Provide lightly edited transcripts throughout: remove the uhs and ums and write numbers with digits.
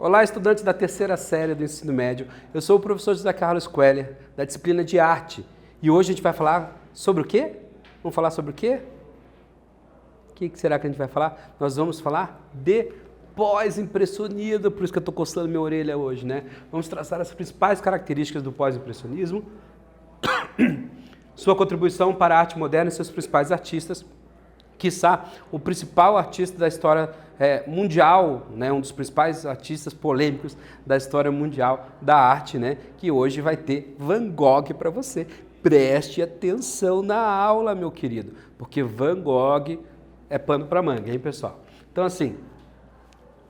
Olá, estudantes da terceira série do ensino médio. Eu sou o professor José Carlos Queller, da disciplina de arte. E hoje a gente vai falar sobre o quê? Vamos falar sobre o quê? O que será que a gente vai falar? Nós vamos falar de pós-impressionismo, por isso que eu estou coçando minha orelha hoje, né? Vamos traçar as principais características do pós-impressionismo, sua contribuição para a arte moderna e seus principais artistas, quiçá o principal artista da história mundial, né, um dos principais artistas polêmicos da história mundial da arte, né, que hoje vai ter Van Gogh para você. Preste atenção na aula, meu querido, porque Van Gogh é pano para manga, hein, pessoal? Então, assim,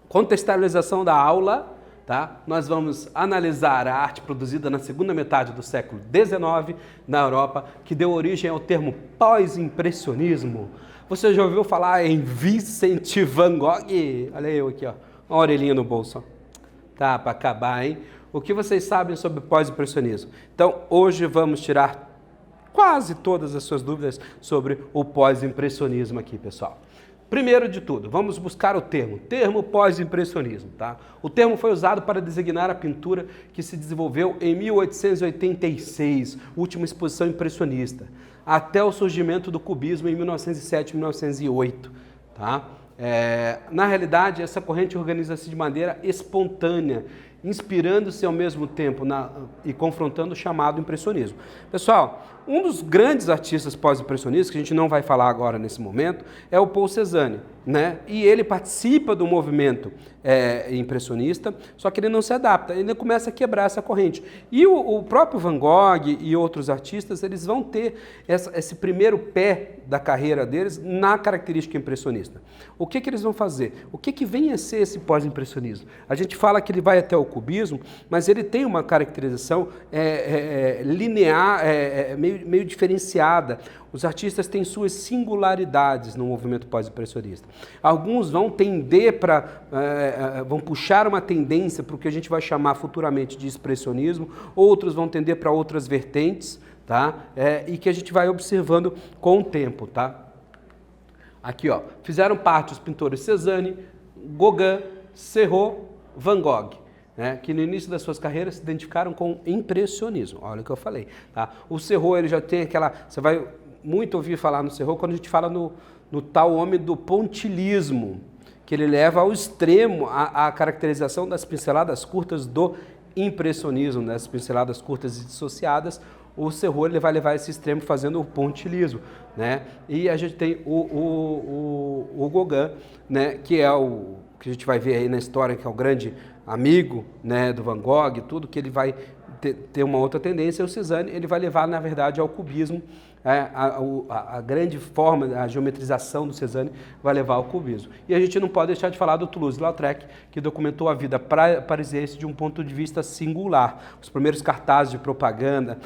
contextualização da aula, tá? Nós vamos analisar a arte produzida na segunda metade do século XIX na Europa, que deu origem ao termo pós-impressionismo. Você já ouviu falar em Vincent Van Gogh? Olha eu aqui, ó, uma orelhinha no bolso. Ó. Tá para acabar, hein? O que vocês sabem sobre pós-impressionismo? Então, hoje vamos tirar quase todas as suas dúvidas sobre o pós-impressionismo aqui, pessoal. Primeiro de tudo, vamos buscar o termo pós-impressionismo, tá? O termo foi usado para designar a pintura que se desenvolveu em 1886, última exposição impressionista, até o surgimento do cubismo em 1907 e 1908, tá? Na realidade, essa corrente organiza-se de maneira espontânea, inspirando-se ao mesmo tempo e confrontando o chamado impressionismo. Pessoal, um dos grandes artistas pós-impressionistas, que a gente não vai falar agora nesse momento, é o Paul Cézanne, né? E ele participa do movimento impressionista, só que ele não se adapta, ele começa a quebrar essa corrente. E o próprio Van Gogh e outros artistas, eles vão ter esse primeiro pé da carreira deles na característica impressionista. O que eles vão fazer? O que vem a ser esse pós-impressionismo? A gente fala que ele vai até o cubismo, mas ele tem uma caracterização linear, meio diferenciada. Os artistas têm suas singularidades no movimento pós-impressionista. Alguns vão tender vão puxar uma tendência para o que a gente vai chamar futuramente de expressionismo, outros vão tender para outras vertentes, tá? E que a gente vai observando com o tempo, tá? Aqui, ó, fizeram parte os pintores Cézanne, Gauguin, Serrault, Van Gogh, né, que no início das suas carreiras se identificaram com o impressionismo. Olha o que eu falei. Tá? O Serrault, ele já tem aquela... Você vai muito ouvir falar no Serrault quando a gente fala no tal homem do pontilhismo, que ele leva ao extremo a caracterização das pinceladas curtas do impressionismo, das pinceladas curtas e dissociadas. O Serrault, ele vai levar esse extremo fazendo o pontilhismo, né? E a gente tem o Gauguin, né, que é o que a gente vai ver aí na história, que é o grande amigo, né, do Van Gogh, tudo, que ele vai ter uma outra tendência. O Cézanne, ele vai levar, na verdade, ao cubismo. A grande forma, a geometrização do Cézanne vai levar ao cubismo. E a gente não pode deixar de falar do Toulouse-Lautrec, que documentou a vida parisiense de um ponto de vista singular. Os primeiros cartazes de propaganda,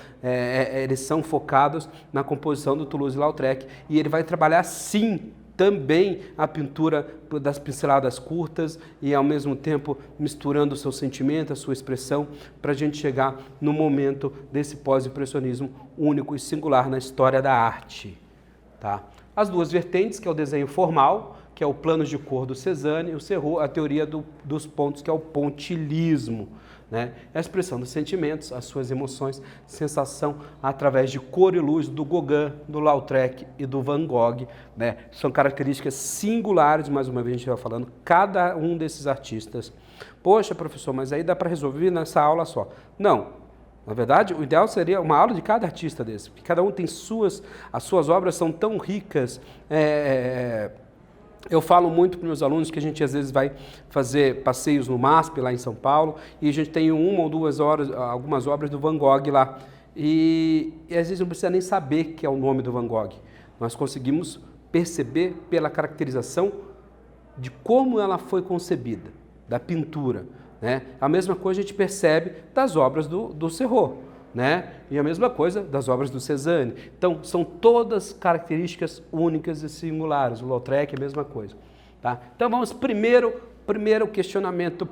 eles são focados na composição do Toulouse-Lautrec, e ele vai trabalhar, sim, também a pintura das pinceladas curtas e, ao mesmo tempo, misturando o seu sentimento, a sua expressão, para a gente chegar no momento desse pós-impressionismo único e singular na história da arte. Tá? As duas vertentes, que é o desenho formal, que é o plano de cor do Cézanne, e o Serrault, a teoria dos pontos, que é o pontilhismo. Né? A expressão dos sentimentos, as suas emoções, sensação através de cor e luz do Gauguin, do Lautrec e do Van Gogh. Né? São características singulares, mais uma vez a gente vai falando, cada um desses artistas. Poxa, professor, mas aí dá para resolver nessa aula só. Não. Na verdade, o ideal seria uma aula de cada artista desse, porque cada um tem as suas obras são tão ricas. Eu falo muito para os meus alunos que a gente às vezes vai fazer passeios no MASP, lá em São Paulo, e a gente tem uma ou duas horas, algumas obras do Van Gogh lá. E às vezes não precisa nem saber que é o nome do Van Gogh. Nós conseguimos perceber pela caracterização de como ela foi concebida, da pintura. Né? A mesma coisa a gente percebe das obras do Serrault. Né? E a mesma coisa das obras do Cézanne. Então, são todas características únicas e singulares. O Lautrec é a mesma coisa. Tá? Então, vamos primeiro questionamento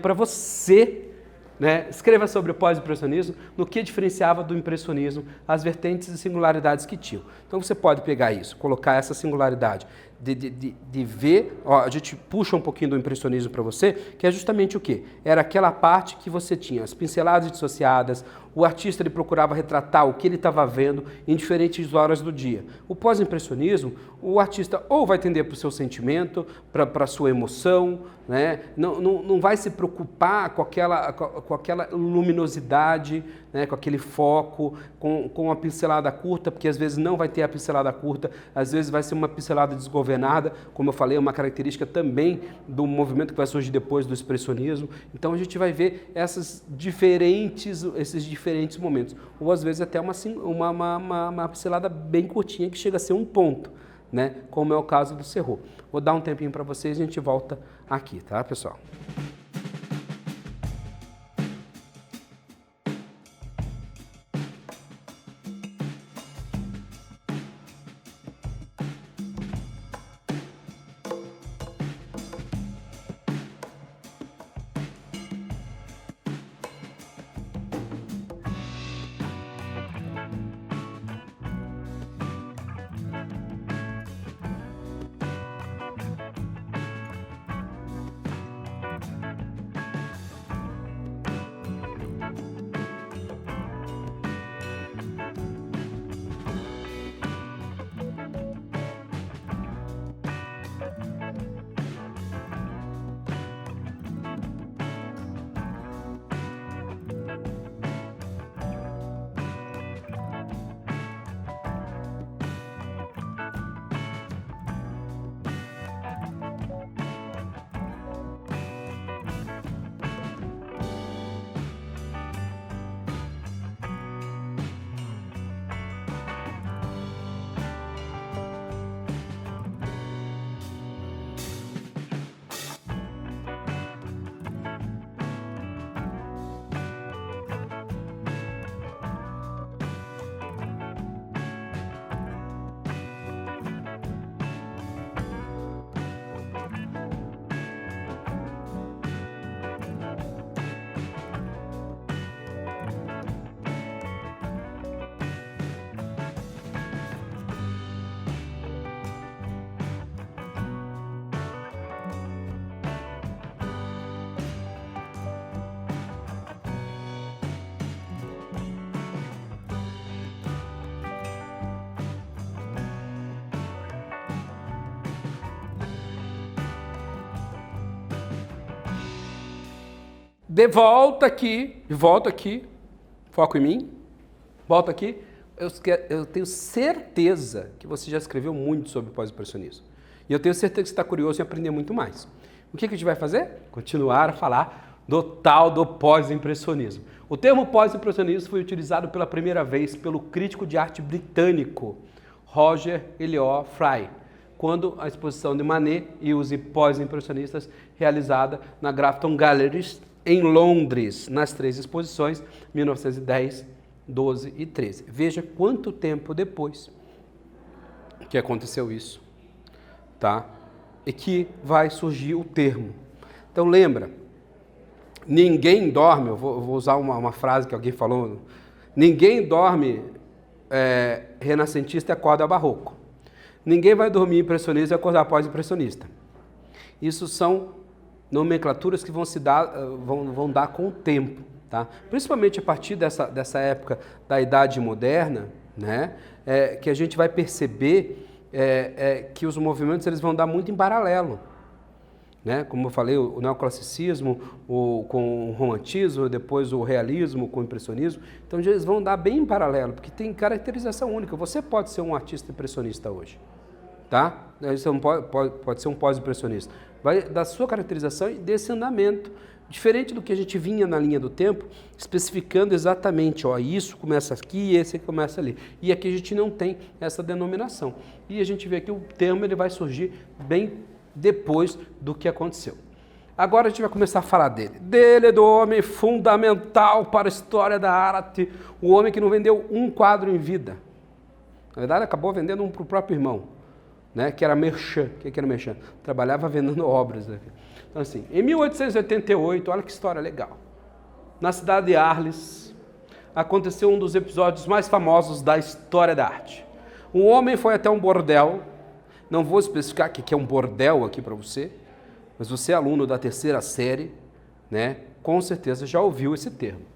para você né? Escreva sobre o pós-impressionismo, no que diferenciava do impressionismo, as vertentes e singularidades que tinham. Então você pode pegar isso, colocar essa singularidade de ver, ó, a gente puxa um pouquinho do impressionismo para você, que é justamente o quê? Era aquela parte que você tinha as pinceladas dissociadas, o artista ele procurava retratar o que ele estava vendo em diferentes horas do dia. O pós-impressionismo, o artista ou vai tender para o seu sentimento, para a sua emoção, né? Não vai se preocupar com aquela luminosidade, né? Com aquele foco, com a pincelada curta, porque às vezes não vai ter a pincelada curta, às vezes vai ser uma pincelada desgovernada, como eu falei, é uma característica também do movimento que vai surgir depois do expressionismo. Então a gente vai ver esses diferentes momentos, ou às vezes até uma pincelada bem curtinha que chega a ser um ponto, né? Como é o caso do Serrault. Vou dar um tempinho para vocês e a gente volta aqui, tá, pessoal? De volta aqui, foco em mim, volta aqui. Eu tenho certeza que você já escreveu muito sobre pós-impressionismo. E eu tenho certeza que você está curioso em aprender muito mais. O que a gente vai fazer? Continuar a falar do tal do pós-impressionismo. O termo pós-impressionismo foi utilizado pela primeira vez pelo crítico de arte britânico Roger Elliot Fry, quando a exposição de Manet e os pós-impressionistas realizada na Grafton Galleries, em Londres, nas 3 exposições, 1910, 12 e 13. Veja quanto tempo depois que aconteceu isso, tá? E que vai surgir o termo. Então lembra, ninguém dorme, eu vou usar uma frase que alguém falou, ninguém dorme renascentista e acorda barroco. Ninguém vai dormir impressionista e acordar pós-impressionista. Isso são nomenclaturas que vão dar com o tempo, tá? Principalmente a partir dessa época da Idade Moderna, né? Que a gente vai perceber que os movimentos eles vão dar muito em paralelo, né? Como eu falei, o neoclassicismo com o romantismo, depois o realismo com o impressionismo, então eles vão dar bem em paralelo, porque tem caracterização única. Você pode ser um artista impressionista hoje, tá? Você não pode ser um pós-impressionista. Vai da sua caracterização e desse andamento, diferente do que a gente vinha na linha do tempo, especificando exatamente, ó, isso começa aqui e esse começa ali. E aqui a gente não tem essa denominação. E a gente vê que o termo ele vai surgir bem depois do que aconteceu. Agora a gente vai começar a falar dele. Dele, do homem fundamental para a história da arte, o homem que não vendeu um quadro em vida. Na verdade, acabou vendendo um para o próprio irmão, né, que era merchan. O que era merchan? Trabalhava vendendo obras. Então, assim, em 1888, olha que história legal. na cidade de Arles, aconteceu um dos episódios mais famosos da história da arte. Um homem foi até um bordel, não vou especificar o que é um bordel aqui para você, mas você é aluno da terceira série, né? Com certeza já ouviu esse termo.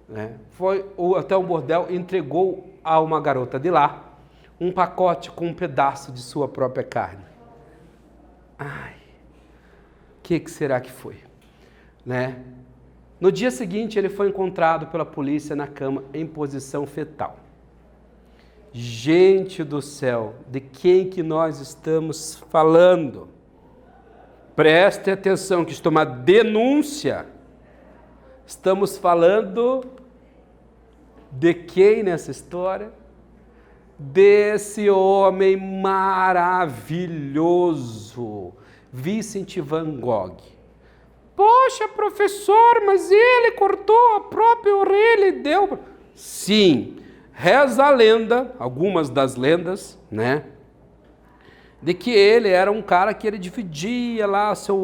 Né? Foi até um bordel e entregou a uma garota de lá um pacote com um pedaço de sua própria carne. Ai, o que será que foi? Né? No dia seguinte, ele foi encontrado pela polícia na cama em posição fetal. Gente do céu, de quem que nós estamos falando? Preste atenção que isto é uma denúncia. Estamos falando de quem nessa história? Desse homem maravilhoso, Vincent van Gogh. Poxa, professor, mas ele cortou a própria orelha e deu... Sim, reza a lenda, algumas das lendas, né? De que ele era um cara que ele dividia lá seu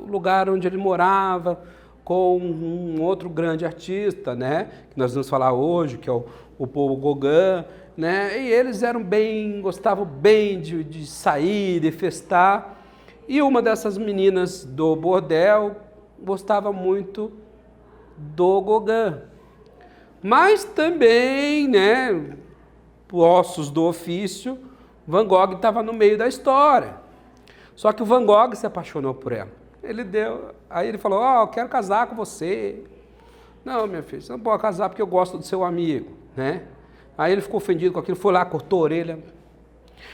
lugar onde ele morava com um outro grande artista, né? Que nós vamos falar hoje, que é o Paul Gauguin, né? E eles gostavam bem de sair, de festar. E uma dessas meninas do bordel gostava muito do Gauguin. Mas também, né, ossos do ofício, Van Gogh estava no meio da história. Só que o Van Gogh se apaixonou por ela. Aí ele falou, eu quero casar com você. Não, minha filha, você não pode casar porque eu gosto do seu amigo, né? Aí ele ficou ofendido com aquilo, foi lá, cortou a orelha.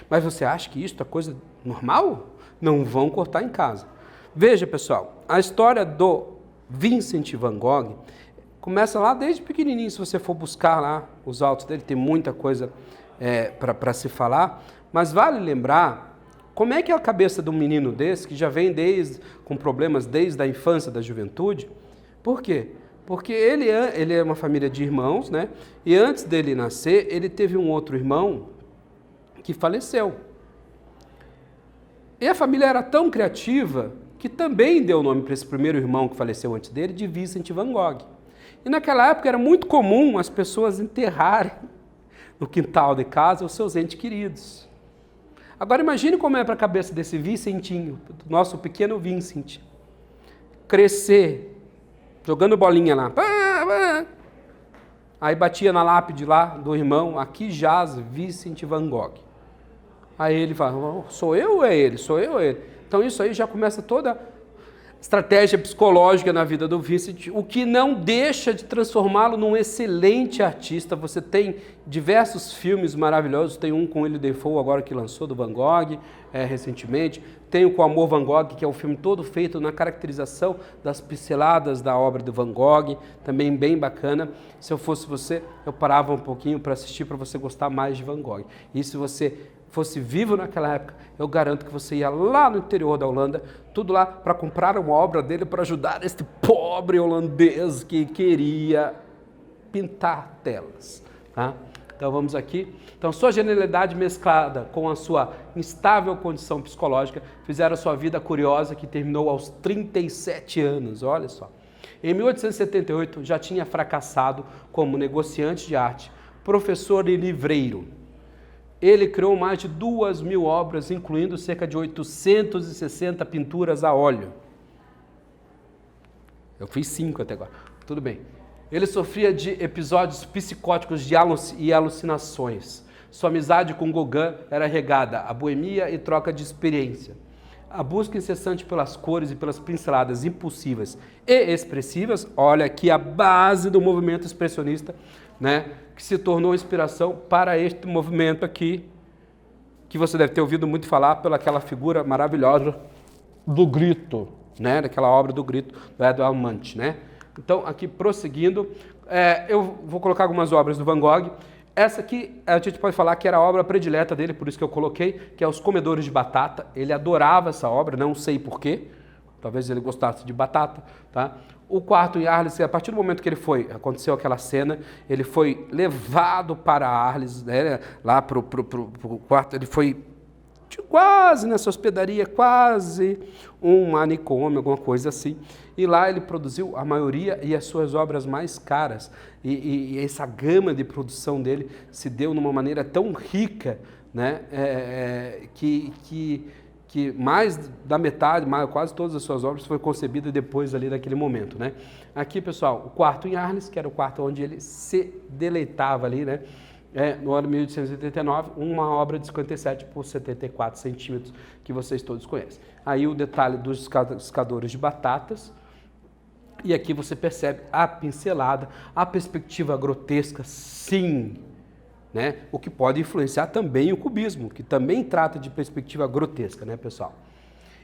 Mas você acha que isso é coisa normal? Não vão cortar em casa. Veja, pessoal, a história do Vincent van Gogh começa lá desde pequenininho. Se você for buscar lá os autos dele, tem muita coisa para se falar. Mas vale lembrar como é que é a cabeça de um menino desse, que já vem com problemas desde a infância, da juventude. Por quê? Porque ele é uma família de irmãos, né? E antes dele nascer, ele teve um outro irmão que faleceu. E a família era tão criativa que também deu o nome para esse primeiro irmão que faleceu antes dele, de Vincent van Gogh. E naquela época era muito comum as pessoas enterrarem no quintal de casa os seus entes queridos. Agora imagine como é para a cabeça desse Vincentinho, do nosso pequeno Vincent, crescer, jogando bolinha lá. Aí batia na lápide lá do irmão, aqui jaz Vincent van Gogh. Aí ele fala, sou eu ou é ele? Sou eu ou é ele? Então isso aí já começa toda a estratégia psicológica na vida do Vincent, o que não deixa de transformá-lo num excelente artista. Você tem diversos filmes maravilhosos, tem um com Willem Dafoe agora que lançou, do Van Gogh, recentemente, tem o Com Amor Van Gogh, que é um filme todo feito na caracterização das pinceladas da obra do Van Gogh, também bem bacana. Se eu fosse você, eu parava um pouquinho para assistir, para você gostar mais de Van Gogh. E se você fosse vivo naquela época, eu garanto que você ia lá no interior da Holanda, tudo lá para comprar uma obra dele para ajudar este pobre holandês que queria pintar telas. Tá? Então vamos aqui. Então sua genialidade mesclada com a sua instável condição psicológica fizeram a sua vida curiosa, que terminou aos 37 anos, olha só. Em 1878 já tinha fracassado como negociante de arte, professor e livreiro. Ele criou mais de 2.000 obras, incluindo cerca de 860 pinturas a óleo. Eu fiz 5 até agora, tudo bem. Ele sofria de episódios psicóticos e alucinações. Sua amizade com Gauguin era regada a boemia e troca de experiência. A busca incessante pelas cores e pelas pinceladas impulsivas e expressivas, olha aqui a base do movimento expressionista, né, que se tornou inspiração para este movimento aqui, que você deve ter ouvido muito falar pelaquela figura maravilhosa do Grito, né, daquela obra do Grito, do Edvard Munch, né? Então, aqui prosseguindo, eu vou colocar algumas obras do Van Gogh. Essa aqui, a gente pode falar que era a obra predileta dele, por isso que eu coloquei, que é Os Comedores de Batata. Ele adorava essa obra, não sei porquê, talvez ele gostasse de batata, tá? O quarto em Arles, a partir do momento que aconteceu aquela cena, ele foi levado para Arles, né, lá para o quarto, ele foi quase nessa hospedaria, quase um manicômio, alguma coisa assim. E lá ele produziu a maioria e as suas obras mais caras. E essa gama de produção dele se deu numa maneira tão rica, né, que mais da metade, quase todas as suas obras foi concebida depois ali daquele momento, né? Aqui, pessoal, o quarto em Arles, que era o quarto onde ele se deleitava ali, né? No ano 1889, uma obra de 57 por 74 centímetros, que vocês todos conhecem. Aí o detalhe dos escadores de batatas, e aqui você percebe a pincelada, a perspectiva grotesca, sim, né? O que pode influenciar também o cubismo, que também trata de perspectiva grotesca, né, pessoal?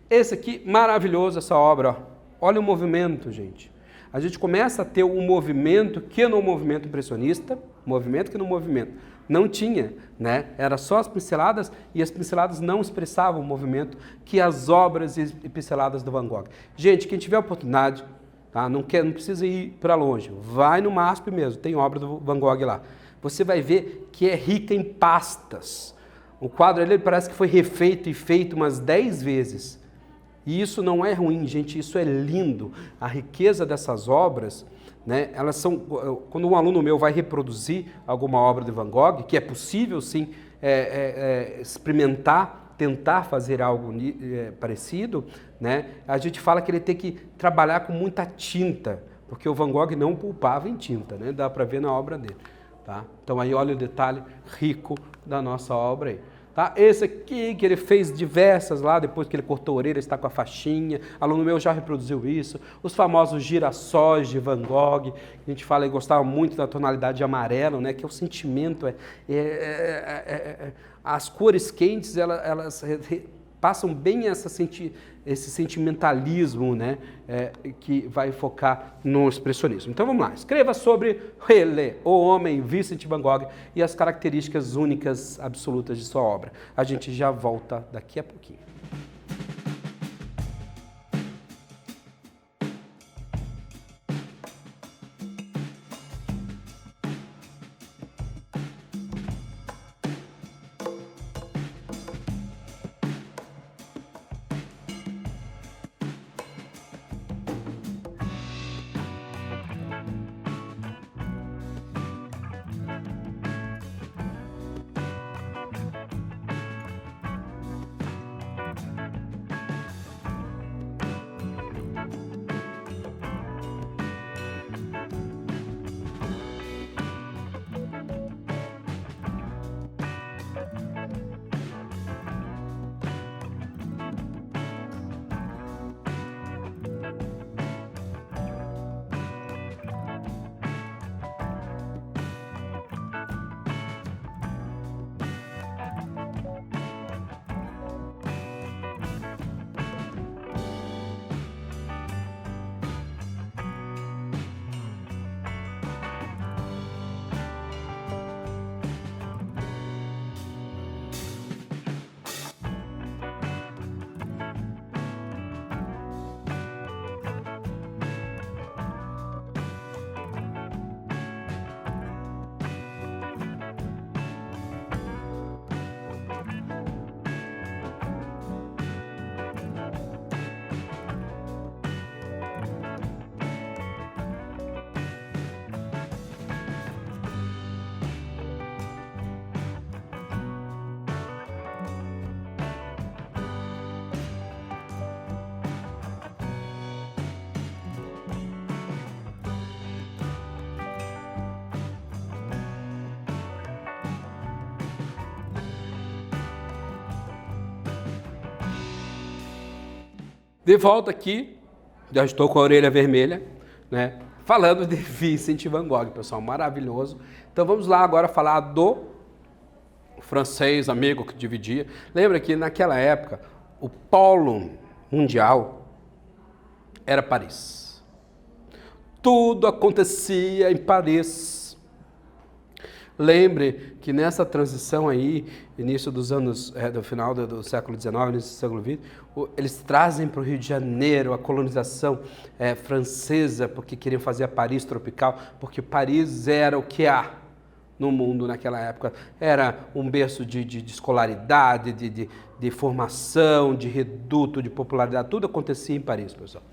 Esse aqui, maravilhoso, essa obra, ó. Olha o movimento, gente. A gente começa a ter um movimento que no movimento impressionista, não tinha, né? Era só as pinceladas, e as pinceladas não expressavam o movimento que as obras e pinceladas do Van Gogh. Gente, quem tiver oportunidade, tá? Não precisa ir para longe, vai no MASP mesmo, tem obra do Van Gogh lá. Você vai ver que é rica em pastas. O quadro ali parece que foi refeito e feito umas 10 vezes. E isso não é ruim, gente, isso é lindo. A riqueza dessas obras, né, elas são... Quando um aluno meu vai reproduzir alguma obra de Van Gogh, que é possível, sim, experimentar, tentar fazer algo parecido, né, a gente fala que ele tem que trabalhar com muita tinta, porque o Van Gogh não poupava em tinta, né, dá para ver na obra dele. Tá? Então aí olha o detalhe rico da nossa obra aí. Tá? Esse aqui que ele fez diversas lá, depois que ele cortou a orelha, está com a faixinha, aluno meu já reproduziu isso. Os famosos girassóis de Van Gogh, a gente fala e gostava muito da tonalidade amarelo, né? Que é o sentimento, as cores quentes, elas passam bem esse sentimentalismo, né, que vai focar no expressionismo. Então vamos lá, escreva sobre ele, o homem Vincent Van Gogh e as características únicas absolutas de sua obra. A gente já volta daqui a pouquinho. De volta aqui, já estou com a orelha vermelha, né? Falando de Vincent Van Gogh, pessoal, maravilhoso. Então vamos lá agora falar do francês amigo que dividia. Lembra que naquela época o polo mundial era Paris. Tudo acontecia em Paris. Lembre que nessa transição aí, início dos anos, do final do século XIX, início do século XX, eles trazem para o Rio de Janeiro a colonização francesa, porque queriam fazer a Paris tropical, porque Paris era o que há no mundo naquela época. Era um berço de escolaridade, de formação, de reduto, de popularidade, tudo acontecia em Paris, pessoal.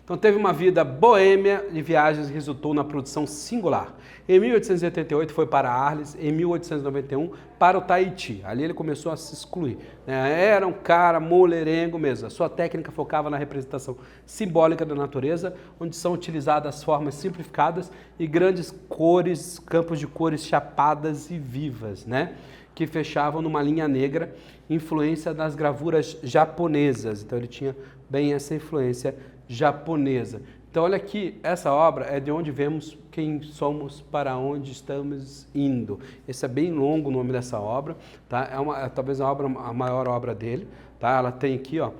Então teve uma vida boêmia de viagens que resultou na produção singular. Em 1888 foi para Arles, em 1891 para o Tahiti. Ali ele começou a se excluir. Era um cara mulherengo mesmo. A sua técnica focava na representação simbólica da natureza, onde são utilizadas formas simplificadas e grandes cores, campos de cores chapadas e vivas, né? Que fechavam numa linha negra, influência das gravuras japonesas. Então ele tinha bem essa influência japonesa. Então olha aqui, essa obra é de onde vemos quem somos, para onde estamos indo. Esse é bem longo o nome dessa obra, tá? Talvez a maior obra dele, tá? Ela tem aqui, ó,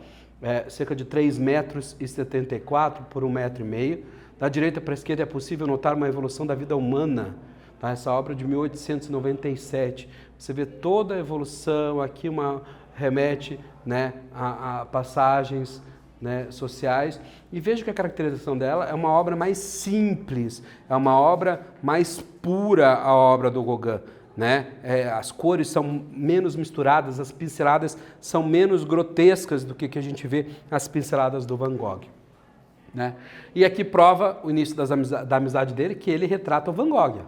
cerca de 3,74 m por 1,5 m. Da direita para a esquerda é possível notar uma evolução da vida humana. Tá? Essa obra é de 1897. Você vê toda a evolução, aqui remete, né, a passagens, né, sociais, e veja que a caracterização dela é uma obra mais simples, é uma obra mais pura, a obra do Gauguin, né? As cores são menos misturadas, as pinceladas são menos grotescas do que a gente vê as pinceladas do Van Gogh, né? E aqui prova o início da amizade dele, que ele retrata o Van Gogh,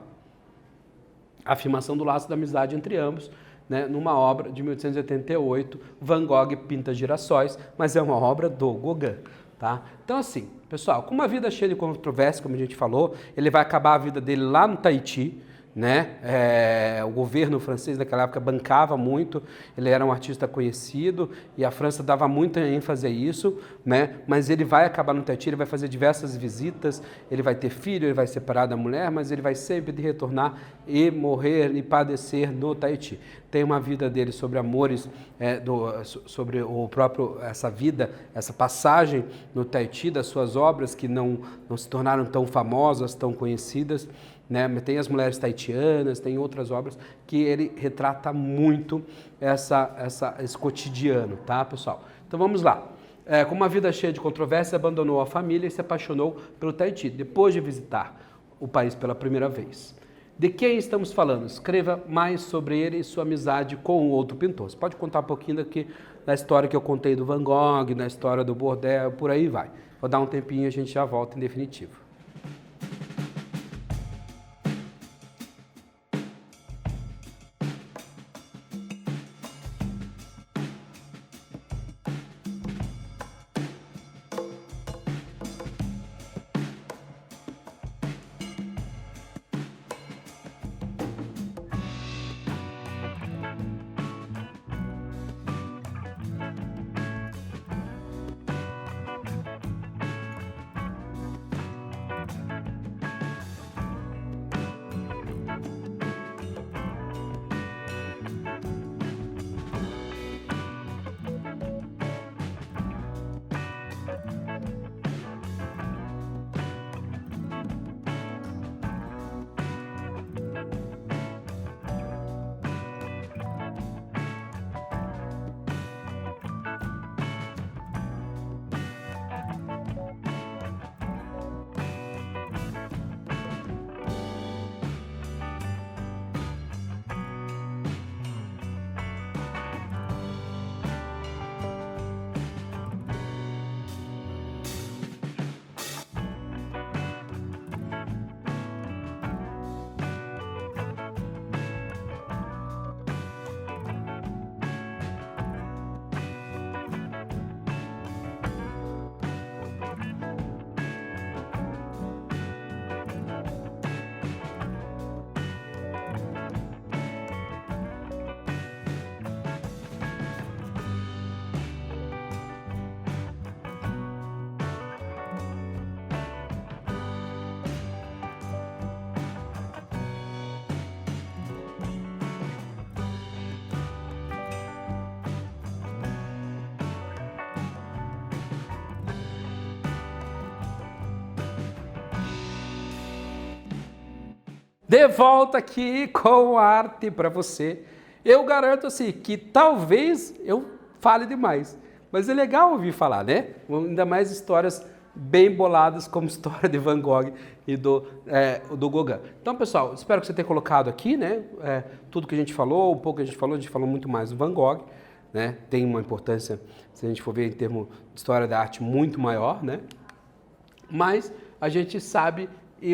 a afirmação do laço da amizade entre ambos, né, numa obra de 1888, Van Gogh pinta girassóis, mas é uma obra do Gauguin, tá? Então assim, pessoal, com uma vida cheia de controvérsias, como a gente falou, ele vai acabar a vida dele lá no Tahiti, né? O governo francês naquela época bancava muito, ele era um artista conhecido e a França dava muita ênfase a isso, né? Mas ele vai acabar no Tahiti, ele vai fazer diversas visitas, ele vai ter filho, ele vai separar da mulher, mas ele vai sempre retornar e morrer e padecer no Tahiti. Tem uma vida dele sobre amores, sobre o próprio, essa vida, essa passagem no Tahiti, das suas obras que não se tornaram tão famosas, tão conhecidas, né? Tem as mulheres tahitianas, tem outras obras que ele retrata muito esse cotidiano, tá, pessoal? Então vamos lá. Com uma vida cheia de controvérsia, abandonou a família e se apaixonou pelo Tahiti, depois de visitar o país pela primeira vez. De quem estamos falando? Escreva mais sobre ele e sua amizade com o outro pintor. Você pode contar um pouquinho da história que eu contei do Van Gogh, da história do Bourdelle, por aí vai. Vou dar um tempinho e a gente já volta em definitivo. De volta aqui com arte para você. Eu garanto assim que talvez eu fale demais, mas é legal ouvir falar, né? Ainda mais histórias bem boladas como história de Van Gogh e do Gauguin. Então, pessoal, espero que você tenha colocado aqui, né, tudo que a gente falou, um pouco que a gente falou muito mais do Van Gogh, né, tem uma importância, se a gente for ver em termos de história da arte, muito maior, né, mas a gente sabe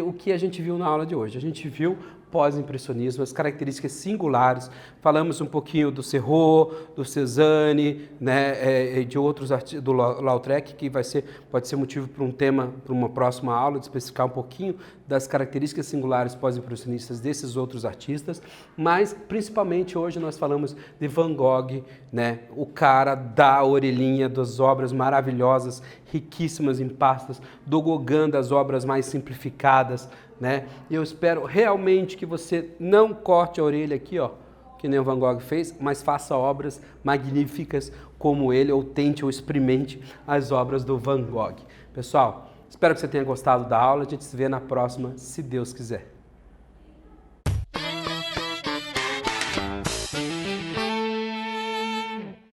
o que a gente viu na aula de hoje. A gente viu pós-impressionismo, as características singulares, falamos um pouquinho do Serrault, do Cézanne, né, de outros artistas, do Lautrec, que pode ser motivo para um tema, para uma próxima aula, de especificar um pouquinho das características singulares pós-impressionistas desses outros artistas, mas principalmente hoje nós falamos de Van Gogh, né, o cara da orelhinha, das obras maravilhosas, riquíssimas em pastas, do Gauguin, das obras mais simplificadas, né? E eu espero realmente que você não corte a orelha aqui, ó, que nem o Van Gogh fez, mas faça obras magníficas como ele, ou tente ou experimente as obras do Van Gogh. Pessoal, espero que você tenha gostado da aula. A gente se vê na próxima, se Deus quiser.